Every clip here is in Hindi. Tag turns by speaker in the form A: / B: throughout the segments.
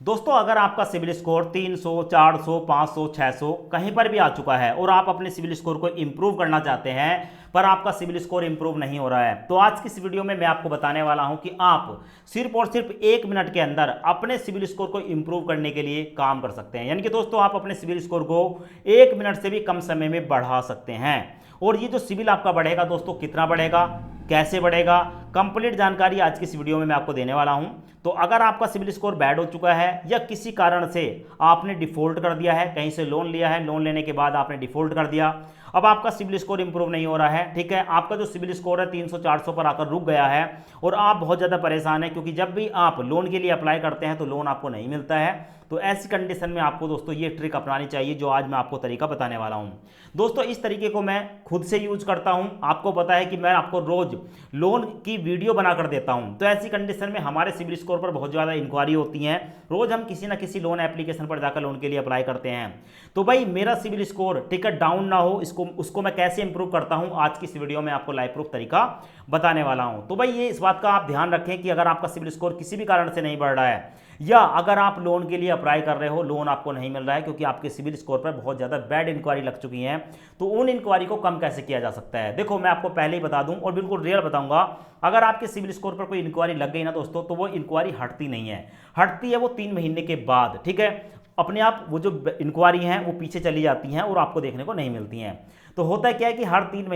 A: दोस्तों अगर आपका सिविल स्कोर 300, 400, 500, 600 कहीं पर भी आ चुका है और आप अपने सिविल स्कोर को इंप्रूव करना चाहते हैं पर आपका सिविल स्कोर इंप्रूव नहीं हो रहा है, तो आज की इस वीडियो में मैं आपको बताने वाला हूं कि आप सिर्फ और सिर्फ 1 मिनट के अंदर अपने सिविल स्कोर को इंप्रूव करने के लिए काम कर सकते हैं। यानी कि दोस्तों आप अपने सिविल स्कोर को 1 मिनट से भी कम समय में बढ़ा सकते हैं। और ये जो सिविल आपका बढ़ेगा दोस्तों, कितना बढ़ेगा, कैसे बढ़ेगा, कंप्लीट जानकारी आज की इस वीडियो में मैं आपको देने वाला हूं। तो अगर आपका सिविल स्कोर बैड हो चुका है या किसी कारण से आपने डिफॉल्ट कर दिया है, कहीं से लोन लिया है, लोन लेने के बाद आपने डिफॉल्ट कर दिया, अब आपका सिविल स्कोर इंप्रूव नहीं हो रहा है, ठीक है, आपका जो सिविल स्कोर है 300-400 पर आकर रुक गया है और आप बहुत ज़्यादा परेशान हैं क्योंकि जब भी आप लोन के लिए अप्लाई करते हैं तो लोन आपको नहीं मिलता है, तो ऐसी कंडीशन में आपको दोस्तों ये ट्रिक अपनानी चाहिए जो आज मैं आपको तरीका बताने वाला हूं। दोस्तों इस तरीके को मैं खुद से यूज करता हूं, आपको पता है कि मैं आपको रोज लोन की वीडियो बनाकर देता हूं। तो ऐसी कंडीशन में हमारे सिविल स्कोर पर बहुत ज़्यादा इंक्वायरी होती है, रोज हम किसी ना किसी लोन एप्लीकेशन पर जाकर लोन के लिए अप्लाई करते हैं। तो भाई मेरा सिविल स्कोर ठीक है डाउन ना हो, इसको उसको मैं कैसे इंप्रूव करता हूं, आज की इस वीडियो में आपको लाइव प्रूफ तरीका बताने वाला हूं। तो भाई ये इस बात का आप ध्यान रखें कि अगर आपका सिविल स्कोर किसी भी कारण से नहीं बढ़ रहा है या अगर आप लोन के लिए अप्लाई कर रहे हो, लोन आपको नहीं मिल रहा है क्योंकि आपके सिविल स्कोर पर बहुत ज़्यादा बैड इंक्वायरी लग चुकी है, तो उन इंक्वायरी को कम कैसे किया जा सकता है। देखो मैं आपको पहले ही बता दूं और बिल्कुल रियल बताऊंगा, अगर आपके सिविल स्कोर पर कोई इंक्वायरी लग गई ना दोस्तों, तो वो इंक्वायरी हटती नहीं है, हटती है वो 3 महीने के बाद, ठीक है, अपने आप वो जो इंक्वायरी हैं वो पीछे चली जाती हैं और आपको देखने को नहीं मिलती हैं। तो होता क्या है कि हर 3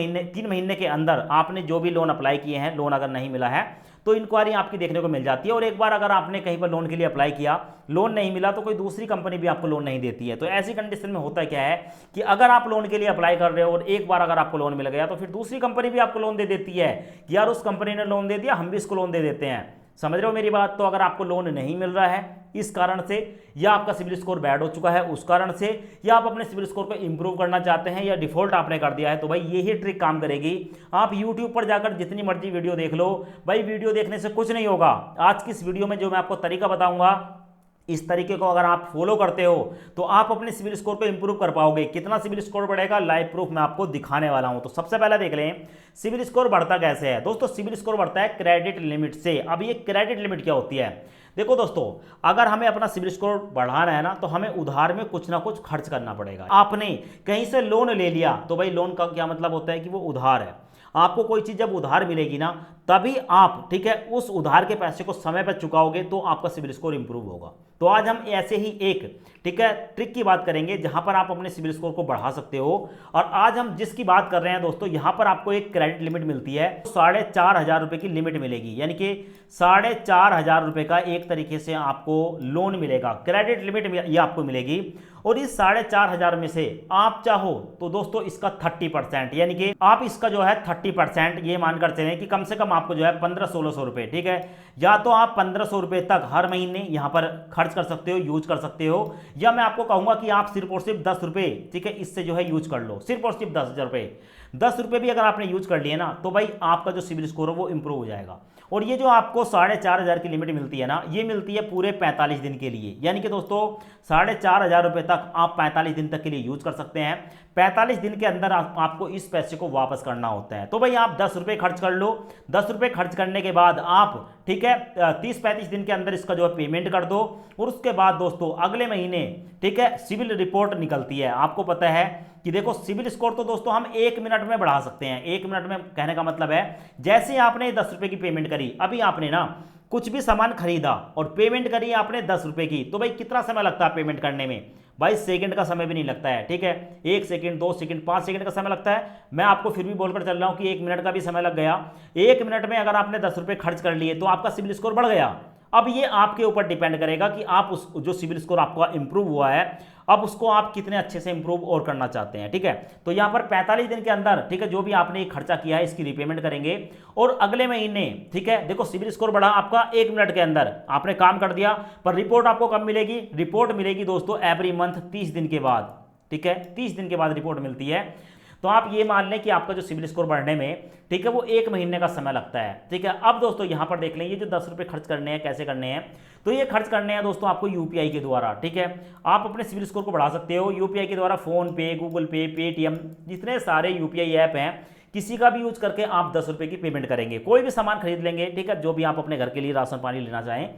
A: महीने के अंदर आपने जो भी लोन अप्लाई किए हैं, लोन अगर नहीं मिला है तो इंक्वायरी आपकी देखने को मिल जाती है। और एक बार अगर आपने कहीं पर लोन के लिए अप्लाई किया, लोन नहीं मिला, तो कोई दूसरी कंपनी भी आपको लोन नहीं देती है। तो ऐसी कंडीशन में होता क्या है कि अगर आप लोन के लिए अप्लाई कर रहे हो और एक बार अगर आपको लोन मिल गया तो फिर दूसरी कंपनी भी आपको लोन दे देती है कि यार उस कंपनी ने लोन दे दिया, हम भी इसको लोन दे देते हैं। समझ रहे हो मेरी बात। तो अगर आपको लोन नहीं मिल रहा है इस कारण से, या आपका सिविल स्कोर बैड हो चुका है उस कारण से, या आप अपने सिविल स्कोर को इंप्रूव करना चाहते हैं या डिफॉल्ट आपने कर दिया है, तो भाई यही ट्रिक काम करेगी। आप YouTube पर जाकर जितनी मर्जी वीडियो देख लो, भाई वीडियो देखने से कुछ नहीं होगा। आज की इस वीडियो में जो मैं आपको तरीका बताऊंगा, इस तरीके को अगर आप फॉलो करते हो तो आप अपने सिविल स्कोर को इंप्रूव कर पाओगे। कितना सिविल स्कोर बढ़ेगा, लाइव प्रूफ मैं आपको दिखाने वाला हूं। तो सबसे पहले देख लें सिविल स्कोर बढ़ता कैसे है। दोस्तों सिविल स्कोर बढ़ता है क्रेडिट लिमिट से। अब ये क्रेडिट लिमिट क्या होती है, देखो दोस्तों, अगर हमें अपना सिविल स्कोर बढ़ाना है ना तो हमें उधार में कुछ ना कुछ खर्च करना पड़ेगा। आपने कहीं से लोन ले लिया तो भाई लोन का क्या मतलब होता है कि वो उधार है। आपको कोई चीज जब उधार मिलेगी ना तभी आप ठीक है उस उधार के पैसे को समय पर चुकाओगे तो आपका सिविल स्कोर इंप्रूव होगा। तो आज हम ऐसे ही एक ठीक है ट्रिक की बात करेंगे जहां पर आप अपने सिविल स्कोर को बढ़ा सकते हो। और आज हम जिसकी बात कर रहे हैं दोस्तों, यहां पर आपको एक क्रेडिट लिमिट मिलती है, 4,500 रुपए की लिमिट मिलेगी। यानी कि 4,500 रुपए का एक तरीके से आपको लोन मिलेगा, क्रेडिट लिमिट ये आपको मिलेगी। और इस 4,500 में से आप चाहो तो दोस्तों इसका 30%, यानी कि आप इसका जो है 30% ये मानकर चलें कि कम से कम आपको जो है 1500-1600 रुपए, ठीक है, या तो आप 1500 रुपए तक हर महीने यहां पर खर्च कर सकते हो, यूज कर सकते हो, या मैं आपको कहूंगा कि आप सिर्फ और सिर्फ 10 रुपए ठीक है इससे जो है यूज कर लो, सिर्फ और सिर्फ 10,000 रुपए। 10 रुपए भी अगर आपने यूज कर लिए ना तो भाई आपका जो सिविल स्कोर है वो इंप्रूव हो जाएगा। और ये जो आपको 4,500 की लिमिट मिलती है ना, ये मिलती है पूरे 45 दिन के लिए। यानी कि दोस्तों 4,500 रुपए तक आप 45 दिन तक के लिए यूज कर सकते हैं। 45 दिन के अंदर आपको इस पैसे को वापस करना होता है। तो भाई आप 10 रुपए खर्च कर लो, 10 रुपए खर्च करने के बाद आप ठीक है 30-35 दिन के अंदर इसका जो है पेमेंट कर दो। और उसके बाद दोस्तों अगले महीने ठीक है सिविल रिपोर्ट निकलती है। आपको पता है कि देखो सिविल स्कोर तो दोस्तों हम 1 मिनट में बढ़ा सकते हैं। 1 मिनट में कहने का मतलब है जैसे ही आपने 10 रुपए की पेमेंट करी, अभी आपने ना कुछ भी सामान खरीदा और पेमेंट करी आपने 10 रुपए की, तो भाई कितना समय लगता है पेमेंट करने में, 22 सेकंड का समय भी नहीं लगता है, ठीक है, 1 सेकंड 2 सेकंड 5 सेकंड का समय लगता है। मैं आपको फिर भी बोलकर चल रहा हूं कि 1 मिनट का भी समय लग गया। 1 मिनट में अगर आपने 10 रुपए खर्च कर लिए तो आपका सिविल स्कोर बढ़ गया। अब ये आपके ऊपर डिपेंड करेगा कि आप उस जो सिविल स्कोर आपका इंप्रूव हुआ है, अब उसको आप कितने अच्छे से इंप्रूव और करना चाहते हैं, ठीक है। तो यहां पर 45 दिन के अंदर ठीक है जो भी आपने खर्चा किया है इसकी रिपेमेंट करेंगे। और अगले महीने ठीक है देखो सिविल स्कोर बढ़ा आपका 1 मिनट के अंदर, आपने काम कर दिया, पर रिपोर्ट आपको कब मिलेगी, रिपोर्ट मिलेगी दोस्तों एवरी मंथ 30 दिन के बाद, ठीक है, 30 दिन के बाद रिपोर्ट मिलती है। तो आप ये मान लें कि आपका जो सिविल स्कोर बढ़ने में ठीक है वो 1 महीने का समय लगता है, ठीक है। अब दोस्तों यहां पर देख लें ये जो 10 रुपए खर्च करने हैं कैसे करने हैं, तो ये खर्च करने हैं दोस्तों आपको यूपीआई के द्वारा, ठीक है। आप अपने सिविल स्कोर को बढ़ा सकते हो यूपीआई के द्वारा, फोन पे, गूगल पे, पेटीएम, जितने सारे यूपीआई ऐप हैं किसी का भी यूज करके आप 10 रुपए की पेमेंट करेंगे, कोई भी सामान खरीद लेंगे, ठीक है, जो भी आप अपने घर के लिए राशन पानी लेना चाहें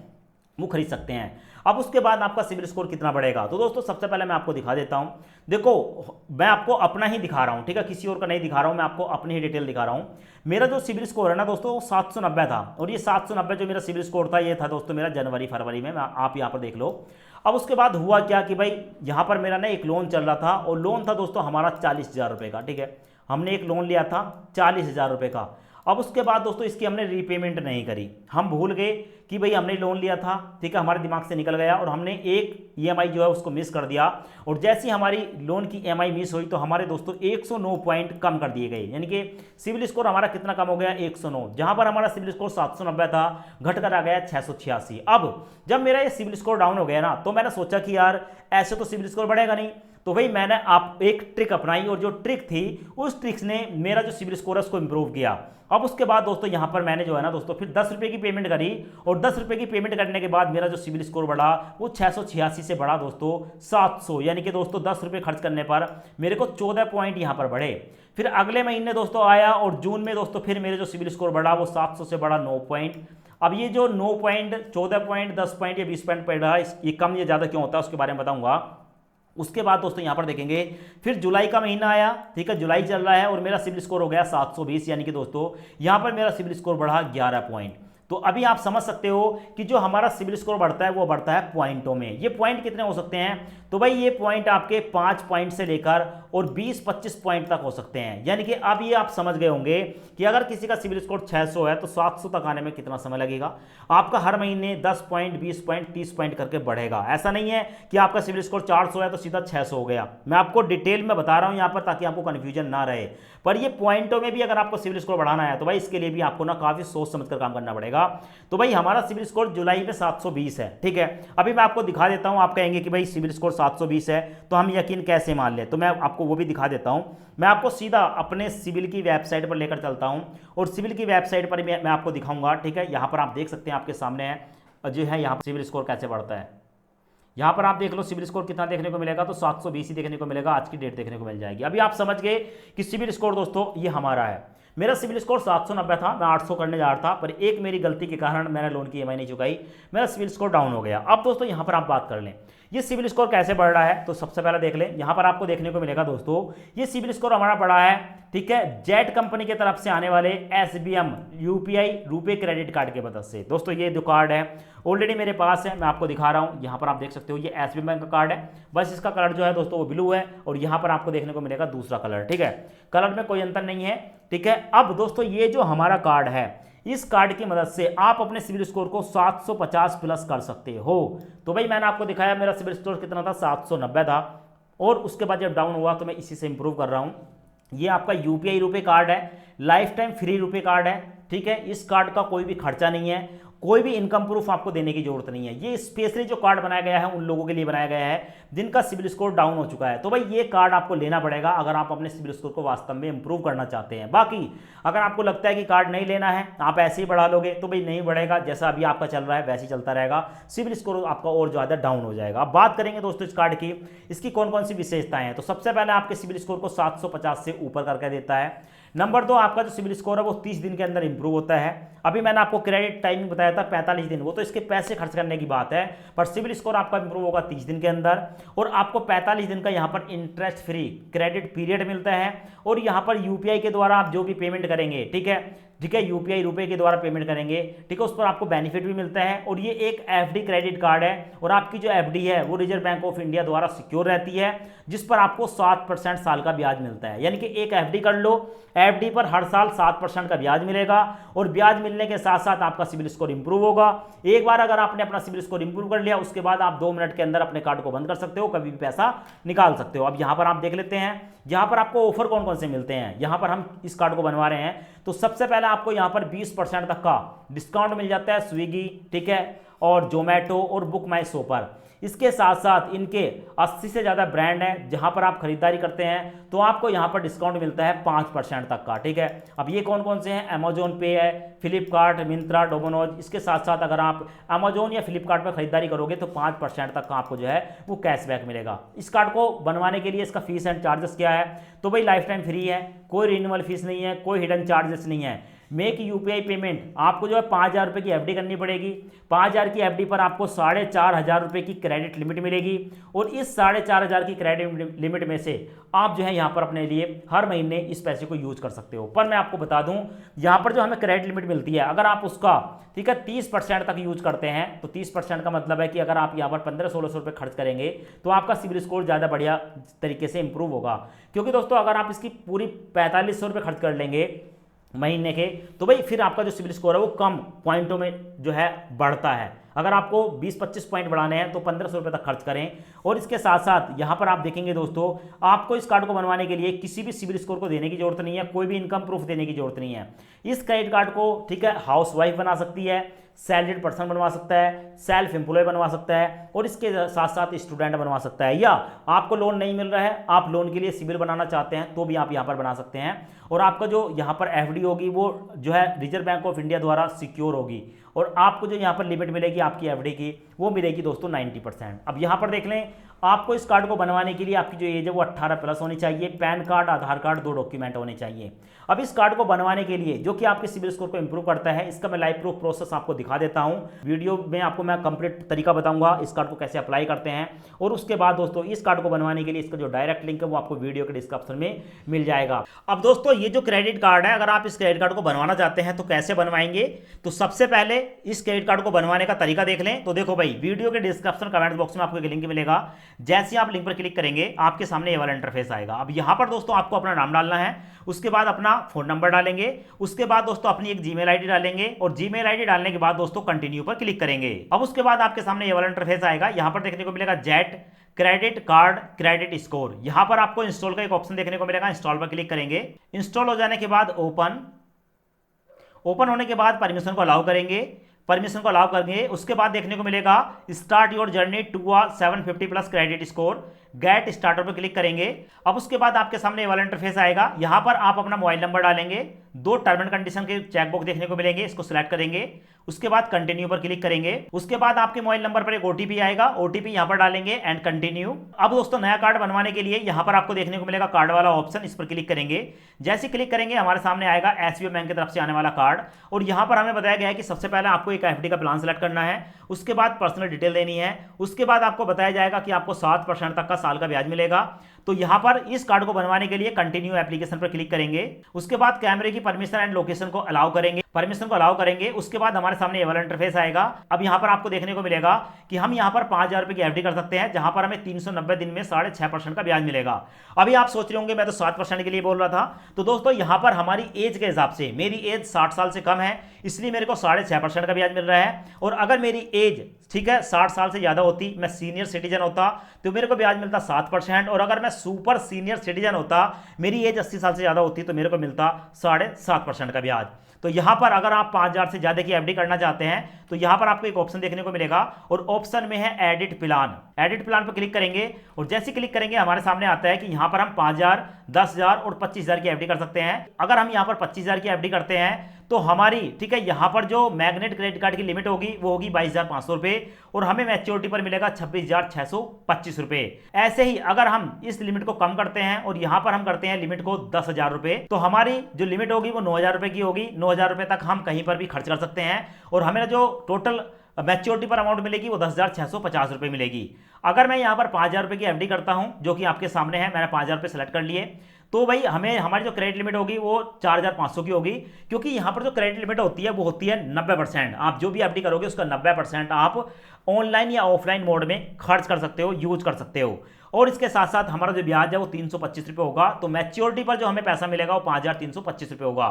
A: वो खरीद सकते हैं। अब उसके बाद आपका सिविल स्कोर कितना बढ़ेगा, तो दोस्तों सबसे पहले मैं आपको दिखा देता हूं। देखो मैं आपको अपना ही दिखा रहा हूं, ठीक है, किसी और का नहीं दिखा रहा हूं, मैं आपको अपनी ही डिटेल दिखा रहा हूं। मेरा जो सिविल स्कोर है ना दोस्तों वो 790 था, और ये 790 जो मेरा सिविल स्कोर था ये था दोस्तों मेरा जनवरी फरवरी में, आप यहाँ पर देख लो। अब उसके बाद हुआ क्या कि भाई यहाँ पर मेरा ना एक लोन चल रहा था, और लोन था दोस्तों हमारा 40,000 रुपये का, ठीक है, हमने एक लोन लिया था 40,000 रुपये का। अब उसके बाद दोस्तों इसकी हमने रीपेमेंट नहीं करी, हम भूल गए कि भाई हमने लोन लिया था, ठीक है, हमारे दिमाग से निकल गया, और हमने एक ईएमआई जो है उसको मिस कर दिया, और जैसे ही हमारी लोन की ईएमआई मिस हुई तो हमारे दोस्तों 109 पॉइंट कम कर दिए गए, यानी कि सिविल स्कोर हमारा कितना कम हो गया, 109। जहां पर हमारा सिविल स्कोर 790 था घट कर आ गया 686। अब जब मेरा ये सिविल स्कोर डाउन हो गया ना, तो मैंने सोचा कि यार ऐसे तो सिविल स्कोर बढ़ेगा नहीं, तो भाई मैंने आप एक ट्रिक अपनाई, और जो ट्रिक थी उस ट्रिक्स ने मेरा जो सिविल स्कोर है उसको इंप्रूव किया। अब उसके बाद दोस्तों यहाँ पर मैंने जो है ना दोस्तों फिर 10 रुपये की पेमेंट करी, और 10 रुपये की पेमेंट करने के बाद मेरा जो सिविल स्कोर बढ़ा वो 686 से बढ़ा दोस्तों 700, यानी कि दोस्तों 10 रुपये खर्च करने पर मेरे को 14 पॉइंट यहाँ पर बढ़े। फिर अगले महीने दोस्तों आया, और जून में दोस्तों फिर मेरे जो सिविल स्कोर बढ़ा वो 700 से बढ़ा 9 पॉइंट। अब ये जो 9 पॉइंट, 14 पॉइंट, 10 पॉइंट या 20 पॉइंट बढ़ा, ये कम या ज़्यादा क्यों होता है उसके बारे में बताऊंगा। उसके बाद दोस्तों यहां पर देखेंगे फिर जुलाई का महीना आया, ठीक है, जुलाई चल रहा है, और मेरा सिविल स्कोर हो गया 720, यानी कि दोस्तों यहां पर मेरा सिविल स्कोर बढ़ा 11 पॉइंट। तो अभी आप समझ सकते हो कि जो हमारा सिविल स्कोर बढ़ता है वो बढ़ता है पॉइंटों में। ये पॉइंट कितने हो सकते हैं, तो भाई ये पॉइंट आपके 5 पॉइंट से लेकर और 20-25 पॉइंट तक हो सकते हैं। यानी कि अब ये आप समझ गए होंगे कि अगर किसी का सिविल स्कोर 600 है तो 700 तक आने में कितना समय लगेगा। आपका हर महीने 10 पॉइंट, 20 पॉइंट, 30 पॉइंट करके बढ़ेगा। ऐसा नहीं है कि आपका सिविल स्कोर 400 है तो सीधा 600 हो गया। मैं आपको डिटेल में बता रहा हूं यहाँ पर ताकि आपको कन्फ्यूजन ना रहे। पर ये पॉइंटों में भी अगर आपको सिविल स्कोर बढ़ाना है तो भाई इसके लिए भी आपको ना काफी सोच समझ कर काम करना पड़ेगा। तो भाई हमारा सिविल स्कोर जुलाई में 720 है, ठीक है। अभी मैं आपको दिखा देता हूं, आप कहेंगे कि भाई सिविल स्कोर 720 है तो हम यकीन कैसे मान लें, तो मैं आपको वो भी दिखा देता हूं। मैं आपको सीधा अपने सिविल की वेबसाइट पर लेकर चलता हूं, और सिविल की वेबसाइट पर मैं आपको दिखाऊंगा, ठीक है। यहां पर आप देख सकते हैं, आपके सामने है जो है, यहां पर सिविल स्कोर कैसे बढ़ता है। यहां पर आप देख लो सिविल स्कोर कितना देखने को मिलेगा, तो 720 ही देखने को मिलेगा, आज की डेट देखने को मिल जाएगी। अभी आप समझ गए कि सिविल स्कोर दोस्तों ये हमारा है। मेरा सिविल स्कोर 790 था, मैं 800 करने जा रहा था, पर एक मेरी गलती के कारण मैंने लोन की ईएमआई नहीं चुकाई, मेरा सिविल स्कोर डाउन हो गया। अब दोस्तों यहां पर आप बात कर लें ये सिविल स्कोर कैसे बढ़ रहा है, तो सबसे पहले देख लें, यहां पर आपको देखने को मिलेगा दोस्तों ये सिविल स्कोर हमारा बढ़ा है, ठीक है, जेट कंपनी की तरफ से आने वाले SBM UPI RuPay credit card के मदद से। दोस्तों ये जो कार्ड है ऑलरेडी मेरे पास है, मैं आपको दिखा रहा हूं। यहां पर आप देख सकते हो ये एसबीएम बैंक का कार्ड है, बस इसका कलर जो है दोस्तों वो ब्लू है, और यहां पर आपको देखने को मिलेगा दूसरा कलर, ठीक है, कलर में कोई अंतर नहीं है, ठीक है। अब दोस्तों ये जो हमारा कार्ड है, इस कार्ड की मदद से आप अपने सिविल स्कोर को 750 प्लस कर सकते हो। तो भाई मैंने आपको दिखाया मेरा सिविल स्कोर कितना था, 790 था, और उसके बाद जब डाउन हुआ तो मैं इसी से इंप्रूव कर रहा हूं। ये आपका यूपीआई रुपे कार्ड है, life time free RuPay card है, ठीक है। इस कार्ड का कोई भी खर्चा नहीं है, कोई भी इनकम प्रूफ आपको देने की जरूरत नहीं है। ये स्पेशली जो कार्ड बनाया गया है उन लोगों के लिए बनाया गया है जिनका सिविल स्कोर डाउन हो चुका है। तो भाई ये कार्ड आपको लेना पड़ेगा अगर आप अपने सिविल स्कोर को वास्तव में इंप्रूव करना चाहते हैं। बाकी अगर आपको लगता है कि कार्ड नहीं लेना है, आप ऐसे ही बढ़ा लोगे, तो भाई नहीं बढ़ेगा, जैसा अभी आपका चल रहा है वैसे ही चलता रहेगा, सिविल स्कोर आपका और ज़्यादा डाउन हो जाएगा। अब बात करेंगे दोस्तों इस कार्ड की, इसकी कौन कौन सी विशेषताएं हैं। तो सबसे पहले आपके सिविल स्कोर को 750 से ऊपर करके देता है। नंबर 2, आपका जो सिविल स्कोर है वो 30 दिन के अंदर इंप्रूव होता है। अभी मैंने आपको क्रेडिट टाइमिंग बताया था 45 दिन, वो तो इसके पैसे खर्च करने की बात है, पर सिविल स्कोर आपका इंप्रूव होगा 30 दिन के अंदर, और आपको 45 दिन का यहाँ पर इंटरेस्ट फ्री क्रेडिट पीरियड मिलता है। और यहाँ पर यूपीआई के द्वारा आप जो भी पेमेंट करेंगे, ठीक है, यूपीआई रुपए के द्वारा पेमेंट करेंगे, ठीक है, उस पर आपको बेनिफिट भी मिलता है। और ये एक एफडी क्रेडिट कार्ड है, और आपकी जो एफडी है वो रिजर्व बैंक ऑफ इंडिया द्वारा सिक्योर रहती है, जिस पर आपको 7% साल का ब्याज मिलता है। यानी कि एक एफडी कर लो, एफडी पर हर साल 7% का ब्याज मिलेगा, और ब्याज मिलने के साथ साथ आपका सिविल स्कोर इंप्रूव होगा। एक बार अगर आपने अपना सिविल स्कोर इंप्रूव कर लिया, उसके बाद आप 2 मिनट के अंदर अपने कार्ड को बंद कर सकते हो, कभी भी पैसा निकाल सकते हो। अब यहाँ पर आप देख लेते हैं यहाँ पर आपको ऑफर कौन कौन से मिलते हैं। यहाँ पर हम इस कार्ड को बनवा रहे हैं, तो सबसे पहले आपको यहाँ पर 20% तक का डिस्काउंट मिल जाता है स्विगी, ठीक है, और जोमेटो और बुक माई शो पर। इसके साथ साथ इनके 80 से ज़्यादा ब्रांड हैं, जहां पर आप खरीदारी करते हैं तो आपको यहां पर डिस्काउंट मिलता है 5% तक का, ठीक है। अब ये कौन कौन से हैं, अमेजोन पे है, फ्लिपकार्ट, मिंत्रा, डोमिनोज। इसके साथ साथ अगर आप अमेजोन या फ्लिपकार्ट पर खरीदारी करोगे तो 5% तक का आपको जो है वो कैशबैक मिलेगा। इस कार्ड को बनवाने के लिए इसका फीस एंड चार्जेस क्या है, तो भाई लाइफ टाइम फ्री है, कोई रिन्यूअल फीस नहीं है, कोई हिडन चार्जेस नहीं है। मेक यूपीआई पेमेंट, आपको जो है 5,000 रुपये की एफडी करनी पड़ेगी। 5,000 की एफडी पर आपको 4,500 रुपये की क्रेडिट लिमिट मिलेगी और इस 4,500 की क्रेडिट लिमिट में से आप जो है यहाँ पर अपने लिए हर महीने इस पैसे को यूज कर सकते हो। पर मैं आपको बता दूं, यहाँ पर जो हमें क्रेडिट लिमिट मिलती है, अगर आप उसका ठीक है 30% तक यूज करते हैं तो 30% का मतलब है कि अगर आप यहाँ पर 1500-1600 रुपये खर्च करेंगे तो आपका सिबिल स्कोर ज़्यादा बढ़िया तरीके से इंप्रूव होगा। क्योंकि दोस्तों अगर आप इसकी पूरी 4500 रुपये खर्च कर लेंगे महीने के, तो भाई फिर आपका जो सिबिल स्कोर है वो कम पॉइंटों में जो है बढ़ता है। अगर आपको 20-25 पॉइंट बढ़ाने हैं तो 1500 रुपये तक खर्च करें। और इसके साथ साथ यहाँ पर आप देखेंगे दोस्तों, आपको इस कार्ड को बनवाने के लिए किसी भी सिबिल स्कोर को देने की जरूरत नहीं है, कोई भी इनकम प्रूफ देने की जरूरत नहीं है। इस क्रेडिट कार्ड को ठीक है हाउस वाइफ बना सकती है, सैलरीड पर्सन बनवा सकता है, सेल्फ एम्प्लॉय बनवा सकता है और इसके साथ साथ स्टूडेंट बनवा सकता है। या आपको लोन नहीं मिल रहा है, आप लोन के लिए सिबिल बनाना चाहते हैं तो भी आप यहाँ पर बना सकते हैं। और आपका जो यहाँ पर एफडी होगी वो जो है रिजर्व बैंक ऑफ इंडिया द्वारा सिक्योर होगी और आपको जो यहाँ पर लिमिट मिलेगी आपकी एफडी की वो मिलेगी दोस्तों 90%। अब यहाँ पर देख लें, आपको इस कार्ड को बनवाने के लिए आपकी जो एज है वो 18+ होनी चाहिए, पैन कार्ड, आधार कार्ड, 2 डॉक्यूमेंट होने चाहिए। अब इस कार्ड को बनवाने के लिए जो कि आपके सिबिल स्कोर को इंप्रूव करता है, इसका मैं लाइव प्रूफ प्रोसेस आपको दिखा देता हूं। वीडियो में आपको मैं कंप्लीट तरीका बताऊंगा इस कार्ड को कैसे अप्लाई करते हैं। और उसके बाद दोस्तों इस कार्ड को बनवाने के लिए इसका जो डायरेक्ट लिंक है वो आपको वीडियो के डिस्क्रिप्शन में मिल जाएगा। अब दोस्तों ये जो क्रेडिट कार्ड है, अगर आप इस क्रेडिट कार्ड को बनवाना चाहते हैं तो कैसे बनवाएंगे, तो सबसे पहले इस क्रेडिट कार्ड को बनवाने का तरीका देख लें। तो देखो भाई, वीडियो के डिस्क्रिप्शन कमेंट बॉक्स में आपको एक लिंक मिलेगा। जैसे आप लिंक पर क्लिक करेंगे आपके सामने ये वाला इंटरफेस आएगा। अब यहाँ पर दोस्तों आपको अपना नाम डालना है, उसके बाद अपना फोन नंबर डालेंगे, उसके बाद दोस्तों अपनी एक जीमेल आईडी डालेंगे और जीमेल आईडी डालने के बाद दोस्तों कंटिन्यू पर क्लिक करेंगे। अब उसके बाद आपके सामने ये वाला इंटरफेस आएगा। यहाँ पर देखने को मिलेगा jet credit card credit score. यहाँ पर आपको इंस्टॉल का एक ऑप्शन देखने को मिलेगा, इंस्टॉल पर क्लिक करेंगे। इंस्टॉल हो जाने के बाद ओपन होने के बाद परमिशन को अलाउ करेंगे। परमिशन को अलाउ करेंगे, उसके बाद देखने को मिलेगा start your journey to a 750+ credit score, get starter पर क्लिक करेंगे। अब उसके बाद आपके सामने ये वाला इंटरफेस आएगा। यहां पर आप अपना मोबाइल नंबर डालेंगे, 2 टर्म एंड कंडीशन के चेकबॉक्स देखने को मिलेंगे, इसको सिलेक्ट करेंगे। उसके बाद कंटिन्यू पर क्लिक करेंगे। उसके बाद आपके मोबाइल नंबर पर एक ओटीपी आएगा, ओटीपी यहां पर डालेंगे एंड कंटिन्यू। अब दोस्तों नया कार्ड बनवाने के लिए यहां पर आपको देखने को मिलेगा कार्ड वाला ऑप्शन, इस पर क्लिक करेंगे। जैसे क्लिक करेंगे हमारे सामने आएगा एसबीआई बैंक की तरफ से आने वाला कार्ड। और यहां पर हमें बताया गया है कि सबसे पहले आपको एक एफडी का प्लान सेलेक्ट करना है, उसके बाद पर्सनल डिटेल देनी है, उसके बाद आपको बताया जाएगा कि आपको 7% तक का साल का ब्याज मिलेगा। तो यहां पर इस कार्ड को बनवाने के लिए कंटिन्यू एप्लीकेशन पर क्लिक करेंगे। उसके बाद कैमरे की परमिशन एंड लोकेशन को अलाउ करेंगे, परमिशन को अलाउ करेंगे। उसके बाद हमारे सामने ये वाला इंटरफेस आएगा। अब यहां पर आपको देखने को मिलेगा कि हम यहां पर 5,000 रुपए की एफडी कर सकते हैं, जहां पर हमें 390 दिन में 6.5% का ब्याज मिलेगा। अभी आप सोच रहे होंगे मैं तो 7% के लिए बोल रहा था। तो दोस्तों यहां पर हमारी एज के हिसाब से, मेरी एज 60 साल से कम है, इसलिए मेरे को 6.5% का ब्याज मिल रहा है। और अगर मेरी एज ठीक है 60 साल से ज्यादा होती, मैं सीनियर सिटीजन होता, तो मेरे को ब्याज मिलता 7%। और अगर मैं सुपर सीनियर सिटीजन होता, मेरी एज 80 साल से ज्यादा होती, तो मेरे को मिलता 7.5% का ब्याज। तो यहां पर अगर आप 5,000 से ज्यादा की एफडी करना चाहते हैं तो यहां पर आपको एक ऑप्शन देखने को मिलेगा और ऑप्शन में है एडिट प्लान। एडिट प्लान पर क्लिक करेंगे और जैसे क्लिक करेंगे हमारे सामने आता है कि यहां पर हम 5,000, 10,000 और 25,000 की एफडी कर सकते हैं। अगर हम यहां पर 25,000 की एफडी करते हैं तो हमारी ठीक है यहां पर जो मैग्नेट क्रेडिट कार्ड की लिमिट होगी वो होगी 22,500 रुपए और हमें मैच्योरिटी पर मिलेगा 26,625 रुपए। ऐसे ही अगर हम इस लिमिट को कम करते हैं और यहां पर हम करते हैं लिमिट को 10,000 रुपए, तो हमारी जो लिमिट होगी वो 9,000 रुपए की होगी। 9,000 रुपए तक हम कहीं पर भी खर्च कर सकते हैं और हमें जो टोटल मैच्योरिटी पर अमाउंट मिलेगी वो 10,650 रुपए मिलेगी। अगर मैं यहां पर 5,000 रुपए की एफडी करता हूं, जो कि आपके सामने है, मैंने 5,000 रुपए सेलेक्ट कर लिए, तो भाई हमें हमारी जो क्रेडिट लिमिट होगी वो 4,500 की होगी। क्योंकि यहां पर जो क्रेडिट लिमिट होती है वो होती है 90%। आप जो भी एफडी करोगे उसका 90% आप ऑनलाइन या ऑफलाइन मोड में खर्च कर सकते हो, यूज कर सकते हो। और इसके साथ साथ हमारा जो ब्याज है वो 325 रुपये होगा। तो मैच्योरिटी पर जो हमें पैसा मिलेगा वो 5,325 रुपये होगा।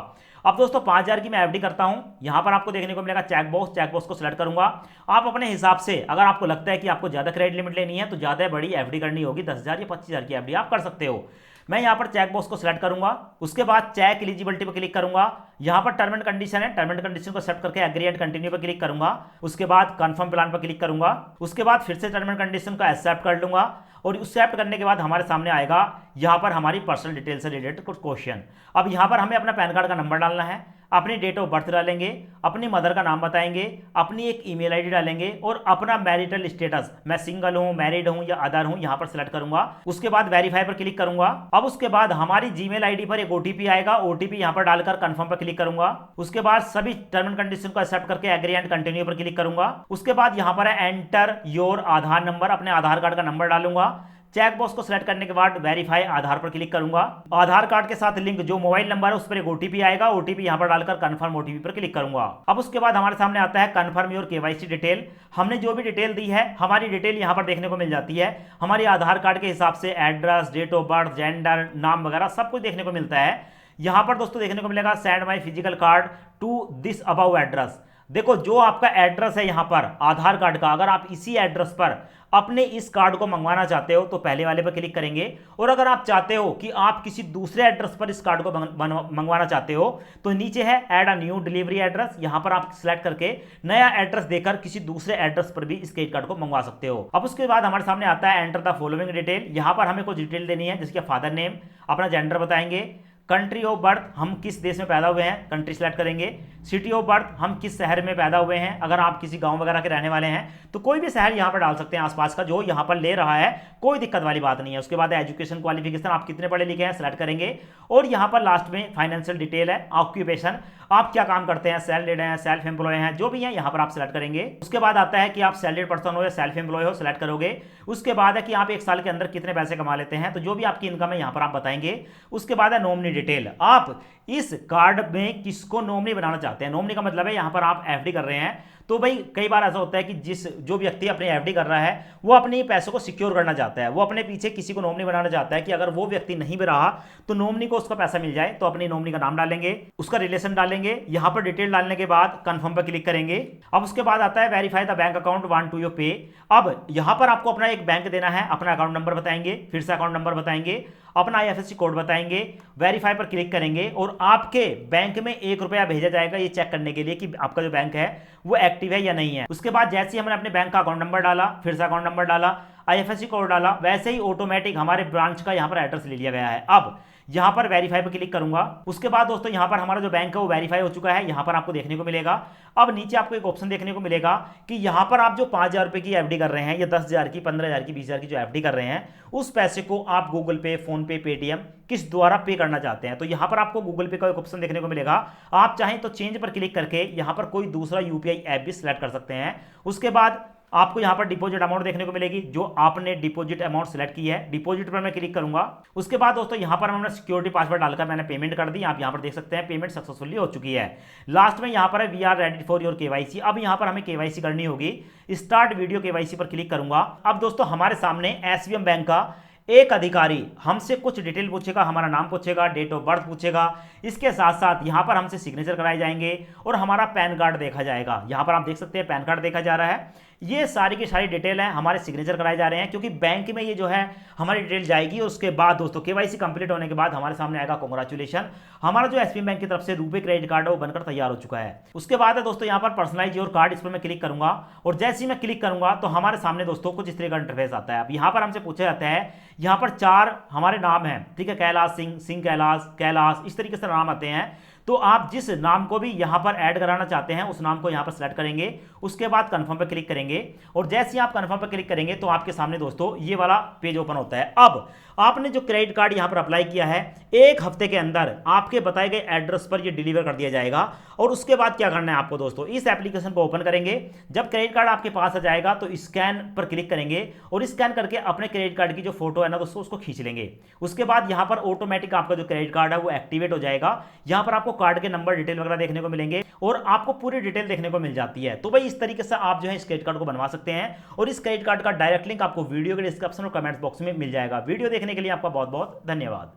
A: अब दोस्तों 5,000 की मैं एफडी करता हूं, यहां पर आपको देखने को मिलेगा चेकबॉक्स को सिलेक्ट करूंगा। आप अपने हिसाब से अगर आपको लगता है कि आपको ज्यादा क्रेडिट लिमिट लेनी है तो ज्यादा बड़ी एफडी करनी होगी, 10,000 या 25,000 की एफडी आप कर सकते हो। मैं यहां पर चेकबॉक्स को सिलेक्ट करूंगा, उसके बाद चेक एलिजिबिलिटी पर क्लिक करूंगा। यहां पर टर्म एंड कंडीशन है, टर्म एंड कंडीशन को सेट करके एग्री एंड कंटिन्यू पर क्लिक करूंगा। उसके बाद कंफर्म प्लान पर क्लिक करूंगा। उसके बाद फिर से टर्म एंड कंडीशन को एक्सेप्ट कर लूंगा और एक्सेप्ट करने के बाद हमारे सामने आएगा यहाँ पर हमारी पर्सनल डिटेल से रिलेटेड कुछ क्वेश्चन। अब यहाँ पर हमें अपना पैन कार्ड का नंबर डालना है, अपनी डेट ऑफ बर्थ डालेंगे, अपनी मदर का नाम बताएंगे, अपनी एक ईमेल आईडी डालेंगे और अपना मैरिटल स्टेटस, मैं सिंगल हूं, मैरिड हूं या अदर हूं, यहां पर सिलेक्ट करूंगा। उसके बाद वेरीफाई पर क्लिक करूंगा। अब उसके बाद हमारी जीमेल आईडी पर एक ओटीपी आएगा, ओटीपी यहां पर डालकर कंफर्म पर क्लिक करूंगा। उसके बाद सभी टर्म एंड कंडीशन को एक्सेप्ट करके एग्री एंड कंटिन्यू पर क्लिक करूंगा। उसके बाद यहां पर है एंटर योर आधार नंबर, अपने आधार कार्ड का नंबर डालूंगा। चेक बॉक्स को सिलेक्ट करने के बाद वेरीफाई आधार पर क्लिक करूंगा। आधार कार्ड के साथ लिंक जो मोबाइल नंबर है उस पर एक ओटीपी आएगा, ओटीपी यहां पर डालकर कंफर्म ओटीपी पर क्लिक करूंगा। अब उसके बाद हमारे सामने आता है कंफर्म योर केवाईसी डिटेल। हमने जो भी डिटेल दी है हमारी डिटेल यहां पर देखने को मिल जाती है। हमारी आधार कार्ड के हिसाब से address, date of birth, gender, नाम वगैरह सब कुछ देखने को मिलता है। यहां पर दोस्तों देखने को मिलेगा send my physical card to this above address. देखो जो आपका एड्रेस है यहां पर आधार कार्ड का, अगर आप इसी एड्रेस पर अपने इस कार्ड को मंगवाना चाहते हो तो पहले वाले पर क्लिक करेंगे, और अगर आप चाहते हो कि आप किसी दूसरे एड्रेस पर इस कार्ड को मंगवाना चाहते हो तो नीचे है add a new delivery address, यहां पर आप सिलेक्ट करके नया एड्रेस देकर किसी दूसरे एड्रेस पर भी इस क्रेडिट कार्ड को मंगवा सकते हो। अब उसके बाद हमारे सामने आता है एंटर द फॉलोइंग डिटेल। यहां पर हमें कुछ डिटेल देनी है, जिसके फादर नेम, अपना जेंडर बताएंगे, कंट्री ऑफ बर्थ, हम किस देश में पैदा हुए हैं, कंट्री सेलेक्ट करेंगे। सिटी ऑफ बर्थ, हम किस शहर में पैदा हुए हैं, अगर आप किसी गांव वगैरह के रहने वाले हैं तो कोई भी शहर यहां पर डाल सकते हैं आसपास का, जो यहां पर ले रहा है कोई दिक्कत वाली बात नहीं है। उसके बाद एजुकेशन क्वालिफिकेशन, आप कितने पढ़े लिखे हैं सेलेक्ट करेंगे, और यहां पर लास्ट में फाइनेंशियल डिटेल है, ऑक्यूपेशन, आप क्या काम करते हैं, सैलरीड हैं, सेल्फ एम्प्लॉय हैं, जो भी हैं यहां पर आप सेलेक्ट करेंगे। उसके बाद आता है कि आप सैलरीड पर्सन हो या सेल्फ एम्प्लॉय हो, सेलेक्ट करोगे। उसके बाद है कि आप एक साल के अंदर कितने पैसे कमा लेते हैं, तो जो भी आपकी इनकम है यहां पर आप बताएंगे। उसके बाद है नॉमिनी डिटेल, आप इस कार्ड में किसको नॉमिनी बनाना चाहते हैं। नॉमिनी का मतलब है यहां पर आप एफडी कर रहे हैं, तो भाई कई बार ऐसा होता है कि जो व्यक्ति अपनी एफडी कर रहा है वो अपने पैसों को सिक्योर करना चाहता है, वो अपने पीछे किसी को नॉमिनी बनाना चाहता है कि अगर वो व्यक्ति नहीं भी रहा तो नॉमिनी को उसका पैसा मिल जाए। तो अपनी नॉमिनी का नाम डालेंगे, उसका रिलेशन डालेंगे, यहां पर डिटेल डालने के बाद कंफर्म पर क्लिक करेंगे। अब उसके बाद आता है verify the bank account want to your pay. अब यहां पर आपको अपना एक बैंक देना है, अपना अकाउंट नंबर बताएंगे, फिर से अकाउंट नंबर बताएंगे, अपना आईएफएससी कोड बताएंगे, वेरीफाई पर क्लिक करेंगे और आपके बैंक में 1 रुपया भेजा जाएगा ये चेक करने के लिए कि आपका जो बैंक है वो एक्टिव है या नहीं है। उसके बाद जैसे ही हमने अपने बैंक का अकाउंट नंबर डाला, फिर से अकाउंट नंबर डाला, आईएफएससी कोड डाला, वैसे ही ऑटोमेटिक हमारे ब्रांच का यहां पर एड्रेस ले लिया गया है। अब यहां पर वेरीफाई पर क्लिक करूंगा। उसके बाद दोस्तों यहां पर हमारा जो बैंक है वो वेरीफाई हो चुका है, यहां पर आपको देखने को मिलेगा। अब नीचे आपको एक ऑप्शन देखने को मिलेगा कि यहां पर आप जो 5,000 रुपए की एफडी कर रहे हैं या 10,000 की, 15,000 की, 20,000 की जो एफडी कर रहे हैं उस पैसे को आप गूगल पे, फोन पे, पेटीएम किस द्वारा पे करना चाहते हैं। तो यहां पर आपको गूगल पे का एक ऑप्शन देखने को मिलेगा, आप चाहें तो चेंज पर क्लिक करके यहां पर कोई दूसरा यूपीआई ऐप भी सिलेक्ट कर सकते हैं। उसके बाद आपको यहां पर डिपॉजिट अमाउंट देखने को मिलेगी, जो आपने डिपॉजिट अमाउंट सेलेक्ट की है, डिपॉजिट पर मैं क्लिक करूंगा। उसके बाद दोस्तों यहां पर हमने सिक्योरिटी पासवर्ड डालकर मैंने पेमेंट कर दी, आप यहां पर देख सकते हैं पेमेंट सक्सेसफुली हो चुकी है। लास्ट में यहां पर है we are ready for your KYC. अब यहां पर हमें केवाईसी करनी होगी, स्टार्ट वीडियो केवाईसी पर क्लिक करूंगा। अब दोस्तों हमारे सामने एसबीएम बैंक का एक अधिकारी हमसे कुछ डिटेल पूछेगा, हमारा नाम पूछेगा, डेट ऑफ बर्थ पूछेगा, इसके साथ साथ यहां पर हमसे सिग्नेचर कराए जाएंगे और हमारा पैन कार्ड देखा जाएगा। यहां पर आप देख सकते हैं पैन कार्ड देखा जा रहा है, ये सारी की सारी डिटेल है, हमारे सिग्नेचर कराए जा रहे हैं क्योंकि बैंक में ये जो है हमारी डिटेल जाएगी। और उसके बाद दोस्तों केवाईसी कंप्लीट होने के बाद हमारे सामने आएगा कांग्रेचुलेशन, हमारा जो एसबीआई बैंक की तरफ से रुपे क्रेडिट कार्ड है वो बनकर तैयार हो चुका है। उसके बाद है दोस्तों यहाँ पर पर्सनलाइज योर कार्ड, इस पर मैं क्लिक करूंगा और जैसे ही मैं क्लिक करूंगा तो हमारे सामने दोस्तों कुछ इस तरह का इंटरफेस आता है। अब यहाँ पर हमसे पूछा जाता है, यहाँ पर 4 हमारे नाम हैं, ठीक है, कैलाश सिंह, सिंह कैलाश, कैलाश, इस तरीके से नाम आते हैं। तो आप जिस नाम को भी यहां पर ऐड कराना चाहते हैं उस नाम को यहां पर सेलेक्ट करेंगे, उसके बाद कंफर्म पर क्लिक करेंगे और जैसे ही आप कंफर्म पर क्लिक करेंगे तो आपके सामने दोस्तों ये वाला पेज ओपन होता है। अब आपने जो क्रेडिट कार्ड यहां पर अप्लाई किया है 1 हफ्ते के अंदर आपके बताए गए एड्रेस पर ये डिलीवर कर दिया जाएगा। और उसके बाद क्या करना है आपको दोस्तों, इस एप्लीकेशन को ओपन करेंगे, जब क्रेडिट कार्ड आपके पास आ जाएगा तो स्कैन पर क्लिक करेंगे और स्कैन करके अपने क्रेडिट कार्ड की जो फोटो है ना दोस्तों उसको खींच लेंगे। उसके बाद यहां पर ऑटोमेटिक आपका जो क्रेडिट कार्ड है वो एक्टिवेट हो जाएगा। यहां पर आपको कार्ड के नंबर, डिटेल वगैरह देखने को मिलेंगे और आपको पूरी डिटेल देखने को मिल जाती है। तो भाई इस तरीके से आप जो है इस क्रेडिट कार्ड को बनवा सकते हैं और इस क्रेडिट कार्ड का डायरेक्ट लिंक आपको वीडियो के डिस्क्रिप्शन और कमेंट्स बॉक्स में मिल जाएगा। वीडियो देखने के लिए आपका बहुत बहुत धन्यवाद।